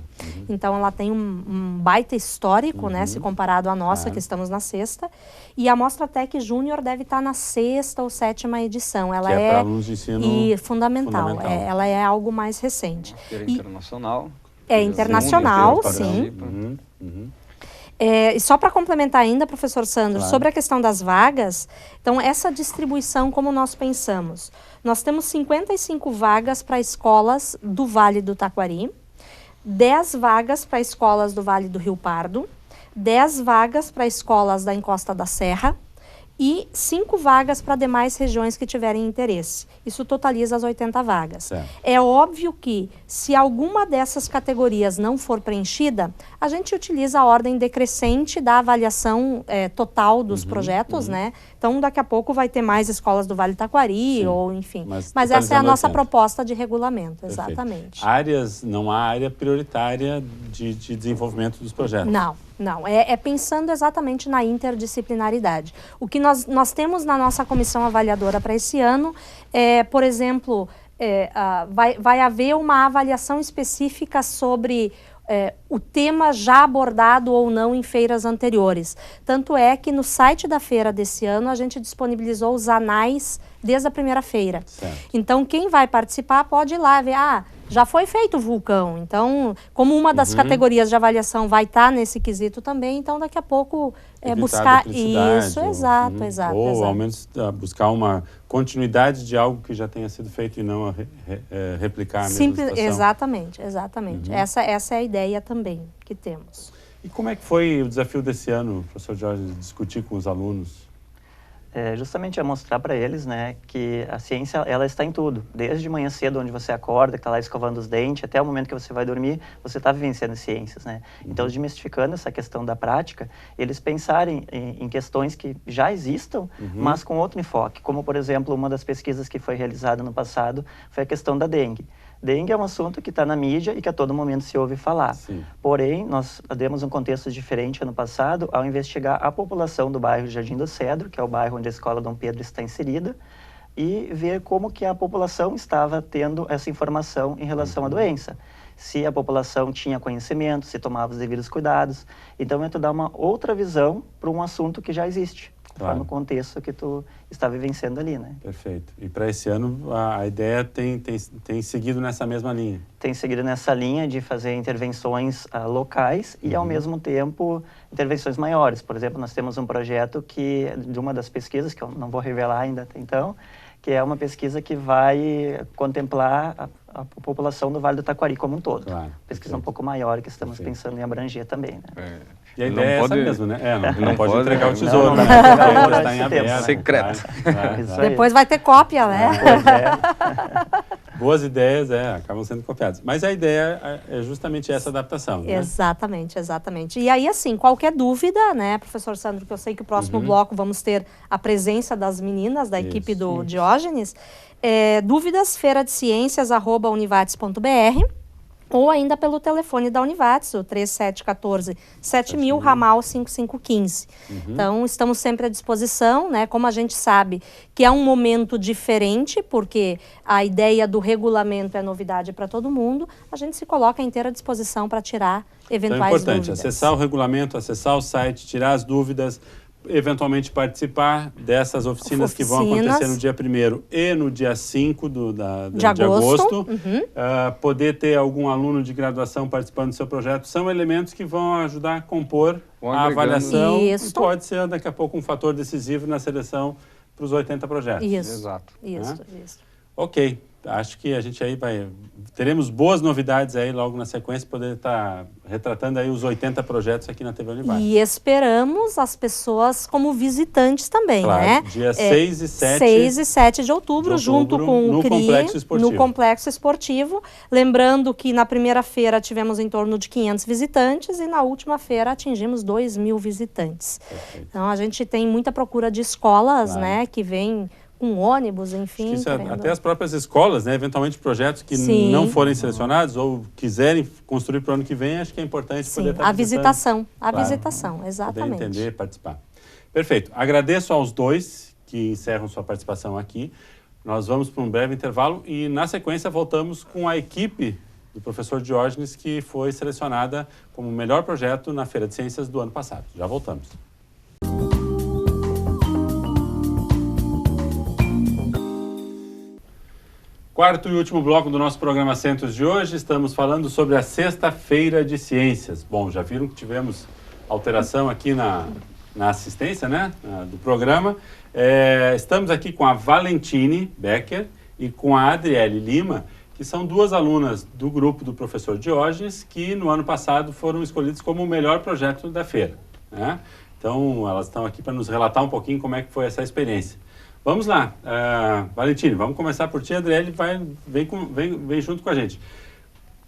então ela tem um baita histórico, né, se comparado à nossa, que estamos na 6ª, e a Mostratec Júnior deve estar na 6ª ou 7ª edição. Ela
para alunos de ensino
fundamental. Ela é algo mais recente.
Internacional.
É internacional, sim. E só para complementar ainda, professor Sandro, sobre a questão das vagas, então essa distribuição, como nós pensamos? Nós temos 55 vagas para escolas do Vale do Taquari, 10 vagas para escolas do Vale do Rio Pardo, 10 vagas para escolas da Encosta da Serra e 5 vagas para demais regiões que tiverem interesse. Isso totaliza as 80 vagas. Certo. É óbvio que, se alguma dessas categorias não for preenchida, a gente utiliza a ordem decrescente da avaliação total dos projetos, né? Então, daqui a pouco vai ter mais escolas do Vale Taquari, ou enfim. Mas essa é a nossa proposta de regulamento, exatamente.
Não há área prioritária de desenvolvimento dos projetos?
Não, é pensando exatamente na interdisciplinaridade. O que nós temos na nossa comissão avaliadora para esse ano por exemplo, vai haver uma avaliação específica sobre o tema já abordado ou não em feiras anteriores. Tanto é que no site da feira desse ano a gente disponibilizou os anais desde a primeira feira. Certo. Então, quem vai participar pode ir lá ver, já foi feito o vulcão. Então, como uma das categorias de avaliação vai estar nesse quesito também, então daqui a pouco buscar isso. Exato.
Ou ao menos buscar uma continuidade de algo que já tenha sido feito e não replicar a mesma situação.
Exatamente. Essa é a ideia também que temos.
E como é que foi o desafio desse ano, professor Jorge, de discutir com os alunos?
justamente é mostrar para eles, né, que a ciência, ela está em tudo. Desde manhã cedo, onde você acorda, que está lá escovando os dentes, até o momento que você vai dormir, você está vivenciando ciências, né? Então, desmistificando essa questão da prática, eles pensarem em questões que já existam, mas com outro enfoque. Como, por exemplo, uma das pesquisas que foi realizada no passado foi a questão da dengue. Dengue é um assunto que está na mídia e que a todo momento se ouve falar.
Sim.
Porém, nós demos um contexto diferente ano passado ao investigar a população do bairro Jardim do Cedro, que é o bairro onde a Escola Dom Pedro está inserida, e ver como que a população estava tendo essa informação em relação à doença. Se a população tinha conhecimento, se tomava os devidos cuidados. Então, é tu dar uma outra visão para um assunto que já existe. Claro. No contexto que tu está vivenciando ali, né?
Perfeito. E para esse ano, a ideia tem seguido nessa mesma linha?
Tem seguido nessa linha de fazer intervenções locais e, ao mesmo tempo, intervenções maiores. Por exemplo, nós temos um projeto de uma das pesquisas, que eu não vou revelar ainda até então, que é uma pesquisa que vai contemplar a população do Vale do Taquari como um todo.
Claro,
pesquisa um pouco maior que estamos pensando em abranger também, né?
E a ideia é essa mesmo, né? Não pode entregar o
Não
tesouro, né? Está em aberto.
Secreto.
Depois vai ter cópia, né?
Boas ideias, acabam sendo copiadas. Mas a ideia é justamente essa adaptação, né?
Exatamente, exatamente. E aí, assim, qualquer dúvida, né, professor Sandro, que eu sei que o próximo bloco vamos ter a presença das meninas da equipe do Diógenes, dúvidas, feiradeciências@univates.br, ou ainda pelo telefone da Univates, o 3714-7000, ramal 5515. Então, estamos sempre à disposição, né? Como a gente sabe que é um momento diferente, porque a ideia do regulamento é novidade para todo mundo, a gente se coloca à inteira disposição para tirar eventuais dúvidas.
Então é importante acessar o regulamento, acessar o site, tirar as dúvidas, eventualmente participar dessas oficinas que vão acontecer no dia 1º e no dia 5 de agosto. Poder ter algum aluno de graduação participando do seu projeto são elementos que vão ajudar a compor a avaliação e pode ser daqui a pouco um fator decisivo na seleção para os 80 projetos.
Isso.
Exato.
Isso.
Ok. Acho que a gente aí teremos boas novidades aí logo na sequência, poder estar retratando aí os 80 projetos aqui na TV Univates.
E esperamos as pessoas como visitantes também,
claro,
né?
Dia 6 e 7.
6 e 7 de outubro, junto com o CRI, no Complexo Esportivo. Lembrando que na primeira feira tivemos em torno de 500 visitantes e na última feira atingimos 2.000 visitantes.
Perfeito.
Então a gente tem muita procura de escolas, né, que vêm com ônibus, enfim.
Até as próprias escolas, né? Eventualmente projetos que não forem selecionados ou quiserem construir para o ano que vem, acho que é importante poder estar
a visitação, exatamente.
Poder entender, participar. Perfeito. Agradeço aos dois que encerram sua participação aqui. Nós vamos para um breve intervalo e, na sequência, voltamos com a equipe do professor Diógenes, que foi selecionada como o melhor projeto na Feira de Ciências do ano passado. Já voltamos. Quarto e último bloco do nosso programa Centros de hoje, estamos falando sobre a Sexta-feira de Ciências. Bom, já viram que tivemos alteração aqui na assistência, né, do programa. Estamos aqui com a Valentine Becker e com a Adriele Lima, que são duas alunas do grupo do professor Diógenes, que no ano passado foram escolhidos como o melhor projeto da feira, né? Então, elas estão aqui para nos relatar um pouquinho como é que foi essa experiência. Vamos lá, Valentine, vamos começar por ti. A Adriele vem junto com a gente.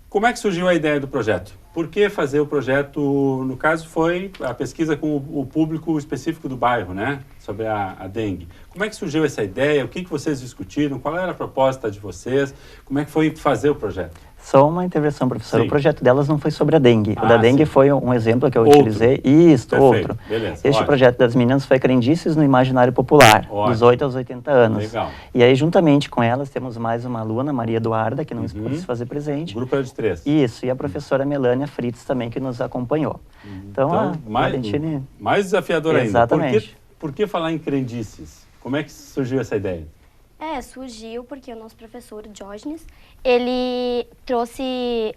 Como é que surgiu a ideia do projeto? Por que fazer o projeto? No caso, foi a pesquisa com o público específico do bairro, né? Sobre a dengue. Como é que surgiu essa ideia? O que vocês discutiram? Qual era a proposta de vocês? Como é que foi fazer o projeto?
Só uma intervenção, professor. Sim. O projeto delas não foi sobre a dengue. O da dengue foi um exemplo que eu
outro.
Utilizei. Isso,
perfeito.
Outro.
Beleza.
Este projeto das meninas foi Crendices no Imaginário Popular, dos 8 aos 80 anos.
Legal.
E aí, juntamente com elas, temos mais uma aluna, Maria Eduarda, que não pôde se fazer presente.
O grupo era de 3.
Isso, e a professora Melânia Fritz também, que nos acompanhou. Então Valentine...
mais desafiador ainda.
Exatamente.
Por que falar em crendices? Como é que surgiu essa ideia?
Surgiu porque o nosso professor Diógenes, ele trouxe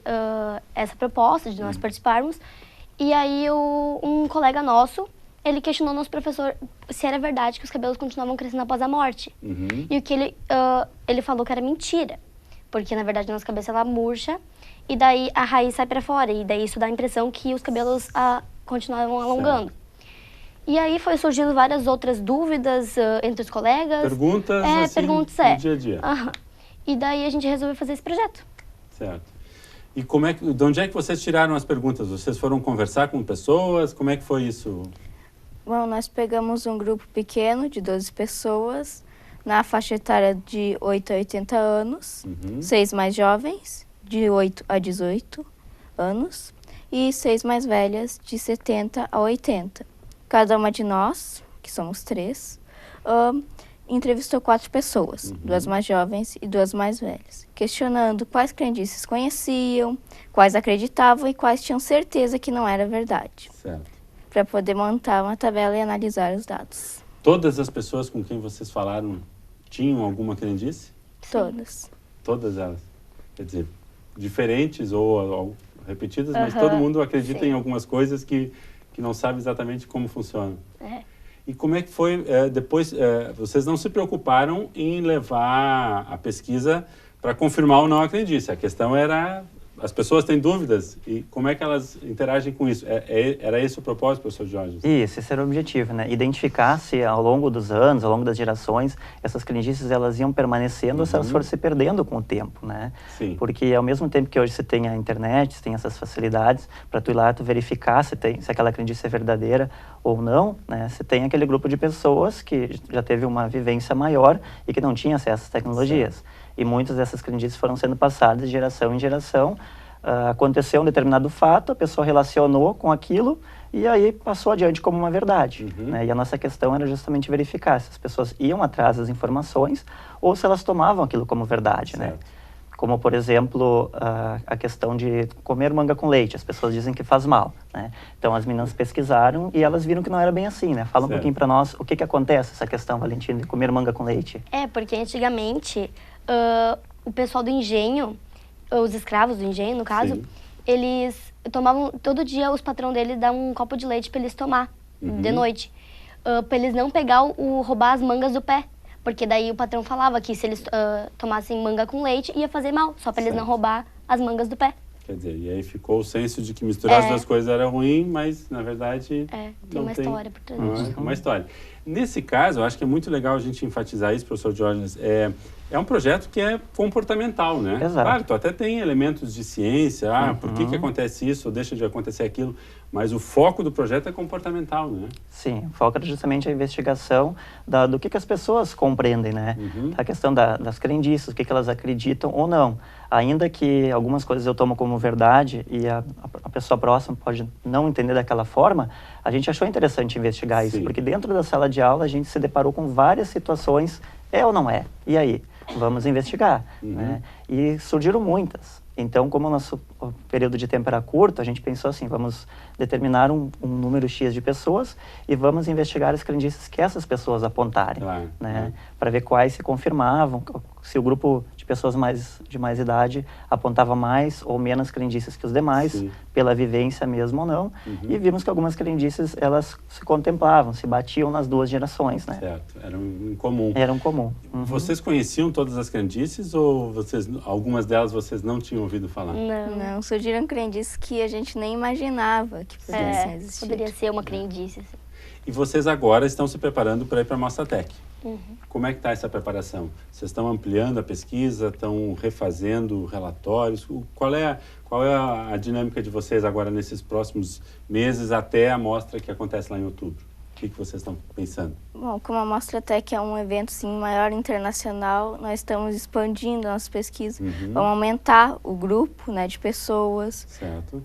essa proposta de nós participarmos, e aí um colega nosso, ele questionou nosso professor se era verdade que os cabelos continuavam crescendo após a morte. E o que ele falou que era mentira, porque na verdade a nossa cabeça ela murcha, e daí a raiz sai para fora, e daí isso dá a impressão que os cabelos continuavam alongando. E aí foi surgindo várias outras dúvidas entre os colegas.
Perguntas, assim,
perguntas,
no dia a dia.
E daí a gente resolveu fazer esse projeto.
Certo. E de onde é que vocês tiraram as perguntas? Vocês foram conversar com pessoas? Como é que foi isso?
Bom, nós pegamos um grupo pequeno de 12 pessoas, na faixa etária de 8 a 80 anos, 6 mais jovens, de 8 a 18 anos, e 6 mais velhas, de 70 a 80. Cada uma de nós, que somos 3, entrevistou 4 pessoas, 2 mais jovens e 2 mais velhas, questionando quais crendices conheciam, quais acreditavam e quais tinham certeza que não era verdade.
Certo.
Para poder montar uma tabela e analisar os dados.
Todas as pessoas com quem vocês falaram tinham alguma crendice?
Todas.
Todas elas? Quer dizer, diferentes ou repetidas, mas todo mundo acredita em algumas coisas que não sabe exatamente como funcionam. E como é que foi, depois, vocês não se preocuparam em levar a pesquisa para confirmar ou não a crendice. A questão era, as pessoas têm dúvidas e como é que elas interagem com isso? Era esse o propósito, professor Jorge?
Isso, esse era o objetivo, né? Identificar se ao longo dos anos, ao longo das gerações, essas crendices elas iam permanecendo ou se elas foram se perdendo com o tempo, né?
Sim.
Porque ao mesmo tempo que hoje você tem a internet, você tem essas facilidades para tu ir lá, tu verificar se aquela crendice é verdadeira ou não, né? Você tem aquele grupo de pessoas que já teve uma vivência maior e que não tinha acesso às tecnologias. Certo. E muitas dessas crendices foram sendo passadas de geração em geração. Aconteceu um determinado fato, a pessoa relacionou com aquilo e aí passou adiante como uma verdade. Né? E a nossa questão era justamente verificar se as pessoas iam atrás das informações ou se elas tomavam aquilo como verdade. Né? Como, por exemplo, a questão de comer manga com leite. As pessoas dizem que faz mal. Né? Então, as meninas pesquisaram e elas viram que não era bem assim. Né? Fala um pouquinho para nós o que acontece, essa questão, Valentina, de comer manga com leite.
Porque antigamente, o pessoal do engenho, os escravos do engenho, no caso, eles tomavam, todo dia os patrão deles davam um copo de leite para eles tomar, de noite. Para eles não roubar as mangas do pé. Porque daí o patrão falava que se eles tomassem manga com leite, ia fazer mal, só para eles não roubar as mangas do pé.
Quer dizer, e aí ficou o senso de que misturar as duas coisas era ruim, mas na verdade
tem uma história por trás disso.
Uma história. Nesse caso, eu acho que é muito legal a gente enfatizar isso, professor Diógenes. É um projeto que é comportamental, né?
Exato.
Claro, tu até tem elementos de ciência, por que acontece isso ou deixa de acontecer aquilo, mas o foco do projeto é comportamental, né?
Sim, o foco é justamente a investigação do que as pessoas compreendem, né? A questão das crendices, o que elas acreditam ou não. Ainda que algumas coisas eu tomo como verdade e a pessoa próxima pode não entender daquela forma, a gente achou interessante investigar isso, porque dentro da sala de aula a gente se deparou com várias situações, ou não é? E aí? Vamos investigar. Né? E surgiram muitas. Então, como o nosso período de tempo era curto, a gente pensou assim, vamos determinar um número X de pessoas e vamos investigar as crendices que essas pessoas apontarem, né? Para ver quais se confirmavam, se o grupo de pessoas de mais idade apontava mais ou menos crendices que os demais, pela vivência mesmo ou não, e vimos que algumas crendices, elas se contemplavam, se batiam nas duas gerações, né?
Certo, eram em comum.
Eram comum.
Vocês conheciam todas as crendices ou algumas delas vocês não tinham ouvido falar?
Não, surgiram crendices que a gente nem imaginava que pudessem existir.
Poderia ser uma crendice. Assim.
E vocês agora estão se preparando para ir para a Mostratec. Como é que está essa preparação? Vocês estão ampliando a pesquisa, estão refazendo relatórios? Qual é a dinâmica de vocês agora nesses próximos meses até a mostra que acontece lá em outubro? O que vocês estão pensando?
Bom, como a Mostratec é um evento sim, maior internacional, nós estamos expandindo a nossa pesquisa. Vamos aumentar o grupo, né, de pessoas,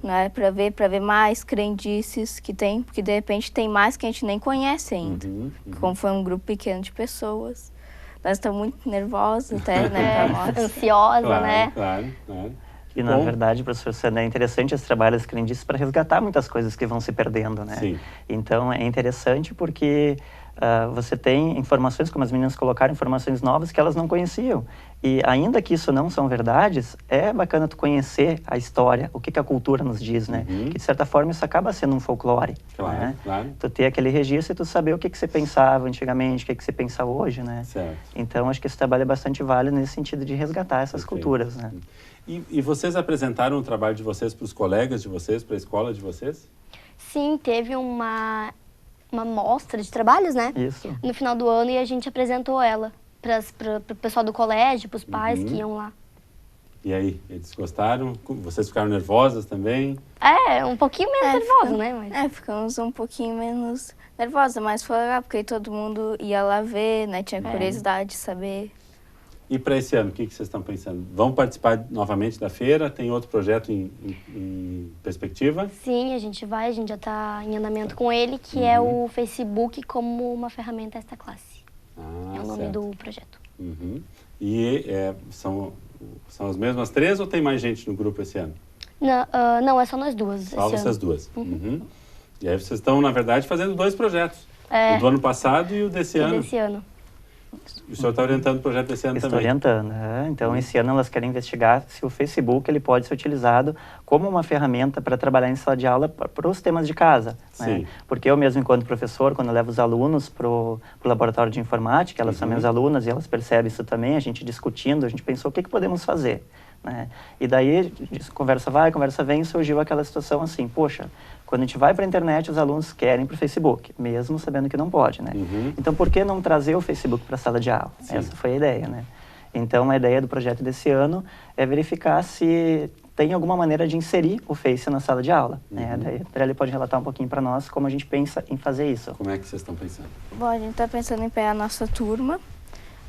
né, para ver mais crendices que tem, porque de repente tem mais que a gente nem conhece ainda. Como foi um grupo pequeno de pessoas. Nós estamos muito nervosos até, né, pra mostra.
Ansiosa, né?
Claro.
E, na verdade, professor Sandra, é interessante esse trabalho das crendices para resgatar muitas coisas que vão se perdendo, né?
Sim.
Então, é interessante porque você tem informações, como as meninas colocaram, informações novas que elas não conheciam. E, ainda que isso não são verdades, é bacana tu conhecer a história, o que a cultura nos diz, né? Que, de certa forma, isso acaba sendo um folclore. Né? Tu ter aquele registro e tu saber o que você pensava antigamente, o que você pensa hoje, né?
Certo.
Então, acho que esse trabalho é bastante válido nesse sentido de resgatar essas culturas, né?
E vocês apresentaram o trabalho de vocês para os colegas de vocês, para a escola de vocês?
Sim, teve uma uma mostra de trabalhos, né?
Isso.
No final do ano, e a gente apresentou ela para o pessoal do colégio, para os pais que iam lá.
E aí, eles gostaram? Vocês ficaram nervosas também?
Um pouquinho menos nervosa, né? Mas...
ficamos um pouquinho menos nervosa, mas foi legal, porque todo mundo ia lá ver, né? Tinha curiosidade de saber.
E para esse ano, o que vocês estão pensando? Vão participar novamente da feira? Tem outro projeto em perspectiva?
Sim, a gente já está em andamento com ele, que é o Facebook como uma ferramenta esta classe. É o nome do projeto.
E são as mesmas 3 ou tem mais gente no grupo esse ano?
Não, é só nós duas.
Só vocês duas. E aí vocês estão, na verdade, fazendo 2 projetos. O do ano passado e o desse ano. E o senhor está orientando o projeto desse ano também?
Estou orientando. Então, esse ano elas querem investigar se o Facebook ele pode ser utilizado como uma ferramenta para trabalhar em sala de aula para os temas de casa. Né? Porque eu mesmo, enquanto professor, quando eu levo os alunos para o laboratório de informática, elas são minhas alunas e elas percebem isso também, a gente discutindo, a gente pensou o que podemos fazer. Né? E daí, conversa vai, conversa vem, surgiu aquela situação assim, poxa, quando a gente vai para a internet, os alunos querem para o Facebook, mesmo sabendo que não pode, né? Então, por que não trazer o Facebook para a sala de aula? Essa foi a ideia, né? Então, a ideia do projeto desse ano é verificar se tem alguma maneira de inserir o Face na sala de aula. Né? Daí, a André pode relatar um pouquinho para nós como a gente pensa em fazer isso.
Como é que vocês estão pensando?
Bom, a gente está pensando em pegar a nossa turma,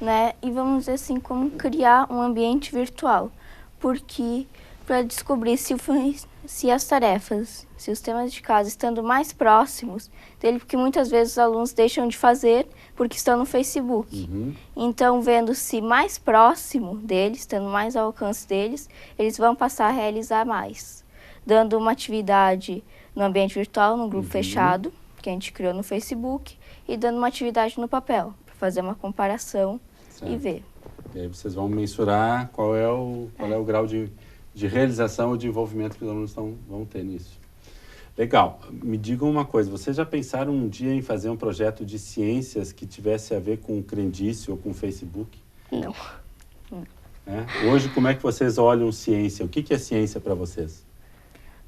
né? E vamos dizer assim, como criar um ambiente virtual. Porque para descobrir se as tarefas, se os temas de casa estando mais próximos dele, porque muitas vezes os alunos deixam de fazer porque estão no Facebook. Então, vendo se mais próximo deles, estando mais ao alcance deles, eles vão passar a realizar mais. Dando uma atividade no ambiente virtual, no grupo fechado, que a gente criou no Facebook, e dando uma atividade no papel, para fazer uma comparação e ver.
E aí vocês vão mensurar qual é o grau de realização ou de envolvimento que os alunos vão ter nisso. Legal. Me digam uma coisa, vocês já pensaram um dia em fazer um projeto de ciências que tivesse a ver com crendice ou com Facebook?
Não.
Hoje, como é que vocês olham ciência? O que é ciência para vocês?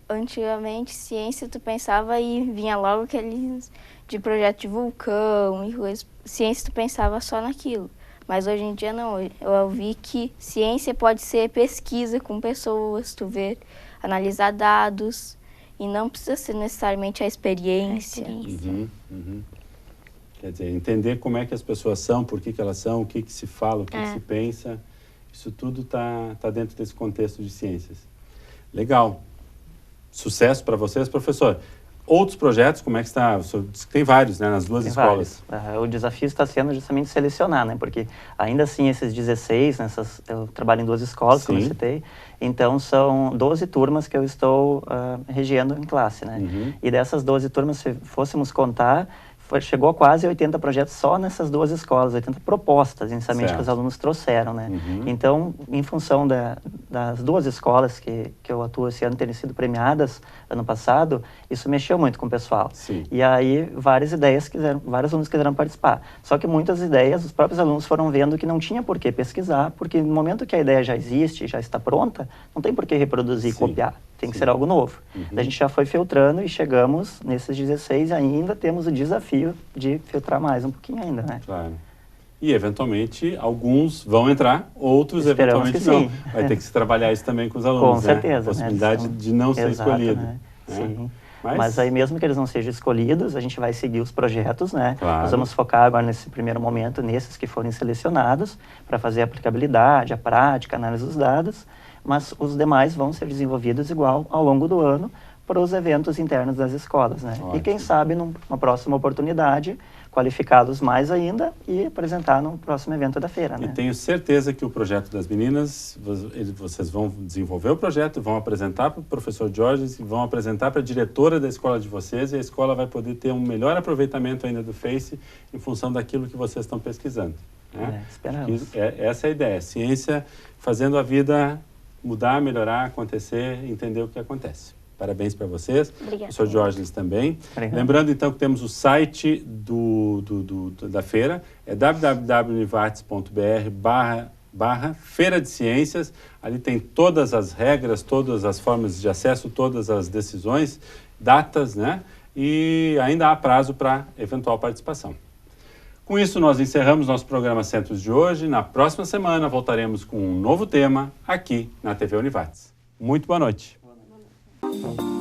Antigamente, ciência, tu pensava e vinha logo aqueles de projeto de vulcão e coisa. Ciência, tu pensava só naquilo. Mas hoje em dia não, eu vi que ciência pode ser pesquisa com pessoas, tu ver, analisar dados, e não precisa ser necessariamente a experiência.
Quer dizer, entender como é que as pessoas são, por que elas são, o que se fala, o que se pensa, isso tudo está dentro desse contexto de ciências. Legal. Sucesso para vocês, professor. Outros projetos, como é que está? Tem vários, né, nas duas escolas.
O desafio está sendo justamente selecionar, né, porque ainda assim esses 16, eu trabalho em 2 escolas, como eu citei, então são 12 turmas que eu estou regendo em classe, né, e dessas 12 turmas, se fôssemos contar, chegou a quase 80 projetos só nessas 2 escolas, 80 propostas, inicialmente, que os alunos trouxeram, né? Então, em função das 2 escolas que eu atuo esse ano terem sido premiadas ano passado, isso mexeu muito com o pessoal. E aí, vários alunos quiseram participar. Só que muitas ideias, os próprios alunos foram vendo que não tinha por que pesquisar, porque no momento que a ideia já existe, já está pronta, não tem por que reproduzir e copiar. Tem que ser algo novo. A gente já foi filtrando e chegamos nesses 16 e ainda temos o desafio de filtrar mais um pouquinho ainda, né?
Claro. E, eventualmente, alguns vão entrar, outros,
Esperamos
eventualmente, não. Vai ter que se trabalhar isso também com os alunos,
com certeza,
A possibilidade de não ser escolhido.
Né? Sim. Mas aí, mesmo que eles não sejam escolhidos, a gente vai seguir os projetos, né? Nós vamos focar agora, nesse primeiro momento, nesses que forem selecionados, para fazer a aplicabilidade, a prática, a análise dos dados, mas os demais vão ser desenvolvidos igual ao longo do ano para os eventos internos das escolas, né? E quem sabe, numa próxima oportunidade, qualificá-los mais ainda e apresentar no próximo evento da feira, né?
E tenho certeza que o projeto das meninas, vocês vão desenvolver o projeto, vão apresentar para o professor Jorge, vão apresentar para a diretora da escola de vocês, e a escola vai poder ter um melhor aproveitamento ainda do Face em função daquilo que vocês estão pesquisando, né?
Esperamos.
Essa é a ideia, ciência fazendo a vida mudar, melhorar, acontecer, entender o que acontece. Parabéns para vocês.
Obrigada.
Professor Diógenes também.
Obrigado.
Lembrando, então, que temos o site da feira, é www.univates.br/Feira de Ciências. Ali tem todas as regras, todas as formas de acesso, todas as decisões, datas, né? e ainda há prazo para eventual participação. Com isso, nós encerramos nosso programa Centros de hoje. Na próxima semana voltaremos com um novo tema aqui na TV Univates. Muito boa noite. Boa noite.